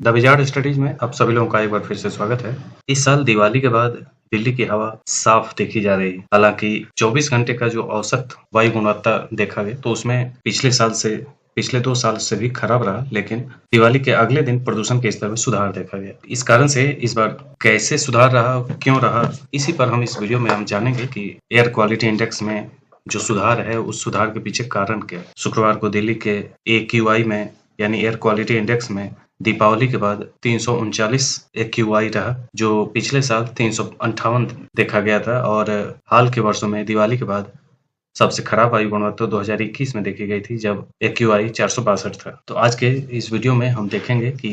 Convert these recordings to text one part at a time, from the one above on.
The wizard studies में आप सभी लोगों का एक बार फिर से स्वागत है। इस साल दिवाली के बाद दिल्ली की हवा साफ देखी जा रही है। हालांकि 24 घंटे का जो औसत वायु गुणवत्ता देखा गया तो उसमें पिछले 2 साल से भी खराब रहा, लेकिन दिवाली के अगले दिन प्रदूषण के स्तर में सुधार देखा गया। इस कारण से इस बार कैसे सुधार रहा, क्यों रहा, इसी पर हम इस वीडियो में हम जानेंगे कि एयर क्वालिटी इंडेक्स में जो सुधार है उस सुधार के पीछे कारण क्या है। शुक्रवार को दिल्ली के AQI में यानी एयर क्वालिटी इंडेक्स में दीपावली के बाद 339 AQI रहा, जो पिछले साल 358 देखा गया था। और हाल के वर्षों में दिवाली के बाद सबसे खराब वायु गुणवत्ता 2021 में देखी गई थी, जब AQI 462 था। तो आज के इस वीडियो में हम देखेंगे कि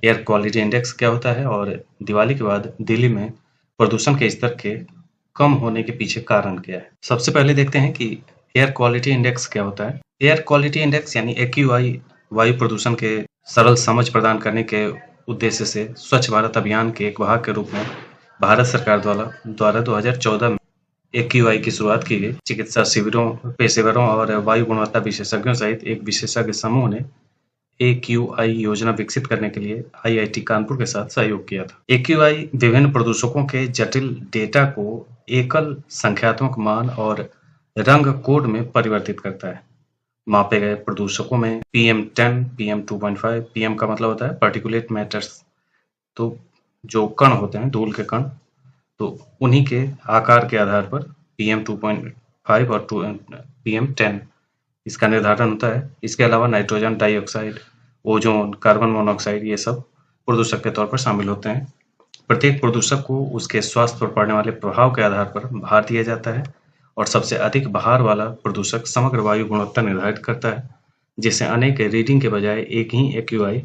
एयर क्वालिटी इंडेक्स क्या होता है और दिवाली के बाद दिल्ली में प्रदूषण के स्तर के कम होने के पीछे कारण क्या है। सबसे पहले देखते हैं कि एयर क्वालिटी इंडेक्स क्या होता है। एयर क्वालिटी इंडेक्स यानी AQI वायु प्रदूषण के सरल समझ प्रदान करने के उद्देश्य से स्वच्छ भारत अभियान के एक भाग के रूप में भारत सरकार द्वारा 2014 में AQI की शुरुआत की गई। चिकित्सा शिविरों, पेशेवरों और वायु गुणवत्ता विशेषज्ञों सहित एक विशेषज्ञ समूह ने AQI योजना विकसित करने के लिए IIT कानपुर के साथ सहयोग किया था। AQI विभिन्न प्रदूषकों के जटिल डेटा को एकल संख्यात्मक मान और रंग कोड में परिवर्तित करता है। मापे गए प्रदूषकों में PM10, PM2.5, PM का मतलब होता है पार्टिकुलेट मैटर्स, तो जो कण होते हैं, धूल के कण, तो उन्हीं के आकार के आधार पर PM2.5 और PM10 इसका निर्धारण होता है। इसके अलावा nitrogen dioxide, ozone, carbon monoxide ये सब प्रदूषक के तौर पर शामिल होते हैं। प्रत्येक प्रदूषक को उसके स्वास्थ्य पर पड़ने वाले प्रभाव के आधार पर भार दिया जाता है और सबसे अधिक भार वाला प्रदूषक समग्र वायु गुणवत्ता निर्धारित करता है, जिससे अनेक रीडिंग के बजाय एक ही AQI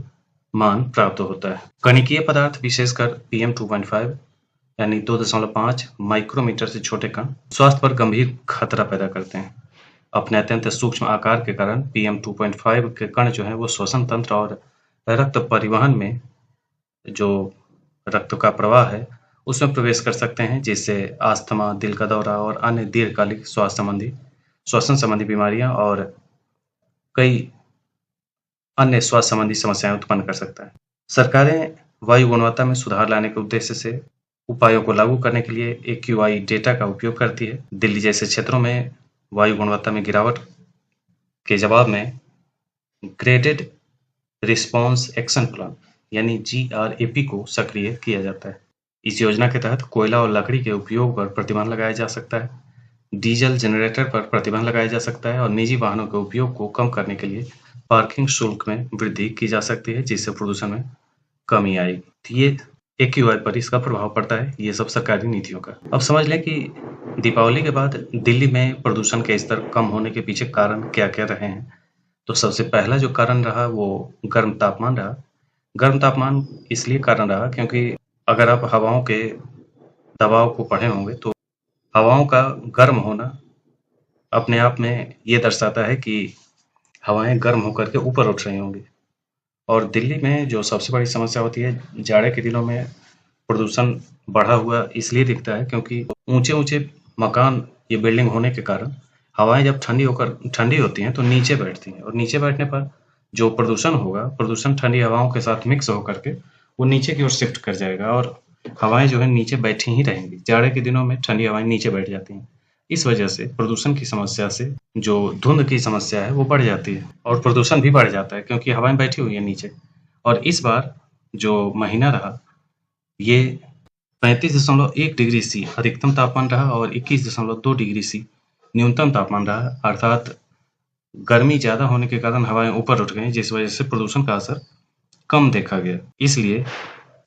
मान प्राप्त होता है। कणिकीय पदार्थ, विशेषकर PM2.5 यानी 2.5 माइक्रोमीटर से छोटे कण स्वास्थ्य पर गंभीर खतरा पैदा करते हैं। अपने अत्यंत सूक्ष्म आकार के कारण PM2.5 के कण जो है वो श्वसन तंत्र और रक्त परिवहन में, जो रक्त का प्रवाह है, उसमें प्रवेश कर सकते हैं, जिससे अस्थमा, दिल का दौरा और अन्य दीर्घकालिक श्वसन संबंधी बीमारियां और कई अन्य स्वास्थ्य संबंधी समस्याएं उत्पन्न कर सकता है। सरकारें वायु गुणवत्ता में सुधार लाने के उद्देश्य से उपायों को लागू करने के लिए AQI डेटा का उपयोग करती है। दिल्ली जैसे क्षेत्रों में वायु गुणवत्ता में गिरावट के जवाब में ग्रेडेड रिस्पॉन्स एक्शन प्लान यानी GRAP को सक्रिय किया जाता है। इस योजना के तहत कोयला और लकड़ी के उपयोग पर प्रतिबंध लगाया जा सकता है, डीजल जनरेटर पर प्रतिबंध लगाया जा सकता है और निजी वाहनों के उपयोग को कम करने के लिए पार्किंग शुल्क में वृद्धि की जा सकती है, जिससे प्रदूषण में कमी आएगी। ये AQI पर इसका प्रभाव पड़ता है, ये सब सरकारी नीतियों का। अब समझ लें कि दीपावली के बाद दिल्ली में प्रदूषण के स्तर कम होने के पीछे कारण क्या क्या रहे हैं। तो सबसे पहला जो कारण रहा वो गर्म तापमान रहा। गर्म तापमान इसलिए कारण रहा क्योंकि अगर आप हवाओं के दबाव को पढ़े होंगे तो हवाओं का गर्म होना अपने आप में ये दर्शाता है कि हवाएं गर्म होकर के ऊपर उठ रही होंगी। और दिल्ली में जो सबसे बड़ी समस्या होती है, जाड़े के दिनों में प्रदूषण बढ़ा हुआ इसलिए दिखता है क्योंकि ऊंचे ऊंचे मकान, ये बिल्डिंग होने के कारण हवाएं जब ठंडी होती हैं तो नीचे बैठती हैं, और नीचे बैठने पर जो प्रदूषण होगा, प्रदूषण ठंडी हवाओं के साथ मिक्स होकर के वो नीचे की ओर शिफ्ट कर जाएगा और हवाएं जो है नीचे बैठी ही रहेंगी। जाड़े के दिनों में ठंडी हवाएं नीचे बैठ जाती हैं। इस वजह से प्रदूषण की समस्या से जो धुंध की समस्या है वो बढ़ जाती है और प्रदूषण भी बढ़ जाता है क्योंकि हवाएं बैठी हुई है नीचे। और इस बार जो महीना रहा ये 35.1 डिग्री सी अधिकतम तापमान रहा और 21.2 डिग्री सी न्यूनतम तापमान रहा। अर्थात गर्मी ज्यादा होने के कारण हवाएं ऊपर उठ गई, जिस वजह से प्रदूषण का असर कम देखा गया। इसलिए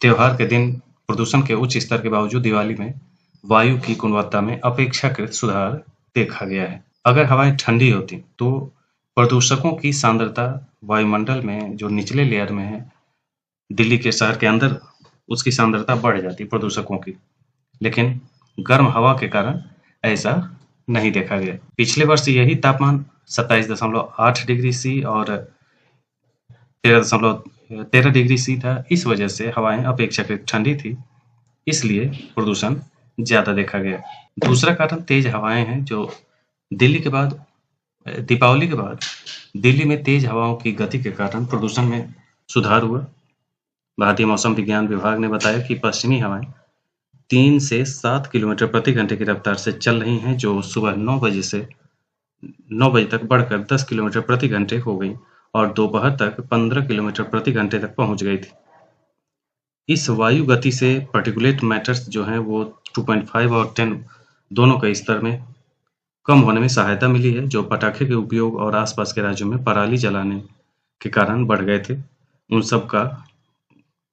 त्योहार के दिन प्रदूषण के उच्च स्तर के बावजूद दिवाली में वायु की गुणवत्ता में अपेक्षाकृत सुधार देखा गया है। अगर हवाएं ठंडी होती तो प्रदूषकों की सांद्रता वायुमंडल में जो निचले लेयर में है, दिल्ली के शहर के अंदर, उसकी सांद्रता बढ़ जाती प्रदूषकों की, लेकिन गर्म हवा के कारण ऐसा नहीं देखा गया। पिछले वर्ष यही तापमान 27.8 डिग्री सी और 13 डिग्री सी था। इस वजह से हवाएं अपेक्षाकृत ठंडी थी, इसलिए प्रदूषण ज्यादा देखा गया। दूसरा कारण तेज हवाएं हैं, जो दीपावली के बाद दिल्ली में तेज हवाओं की गति के कारण प्रदूषण में सुधार हुआ। भारतीय मौसम विज्ञान विभाग ने बताया कि पश्चिमी हवाएं 3 से 7 किलोमीटर प्रति घंटे की रफ्तार से चल रही हैं, जो सुबह 9 बजे तक बढ़कर 10 किलोमीटर प्रति घंटे हो गई और दोपहर तक 15 किलोमीटर प्रति घंटे तक पहुंच गई थी। इस वायु गति से पार्टिकुलेट मैटर्स जो हैं वो 2.5 और 10 दोनों के स्तर में कम होने में सहायता मिली है, जो पटाखे के उपयोग और आसपास के राज्यों में पराली जलाने के कारण बढ़ गए थे। उन सब का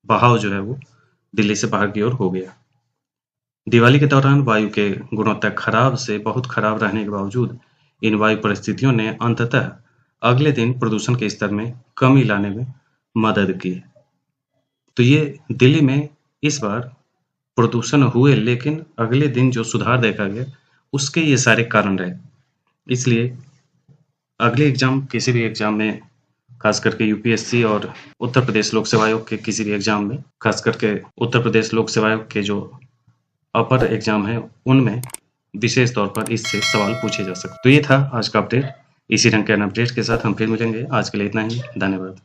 बहाव जो है वो दिल्ली से बाहर की ओर हो गया। दिवाली के दौरान वायु के गुणवत्ता खराब से बहुत खराब रहने के बावजूद इन वायु परिस्थितियों ने अंततः अगले दिन प्रदूषण के स्तर में कमी लाने में मदद की। तो ये दिल्ली में इस बार प्रदूषण हुए, लेकिन अगले दिन जो सुधार देखा गया उसके ये सारे कारण रहे। इसलिए अगले एग्जाम, किसी भी एग्जाम में, खास करके यूपीएससी और उत्तर प्रदेश लोक सेवा आयोग के किसी भी एग्जाम में, खास करके उत्तर प्रदेश लोक सेवा आयोग के जो अपर एग्जाम है उनमें विशेष तौर पर इससे सवाल पूछे जा सकते। तो ये था आज का अपडेट। इसी रंग के अपडेट के साथ हम फिर मिलेंगे। आज के लिए इतना ही। धन्यवाद।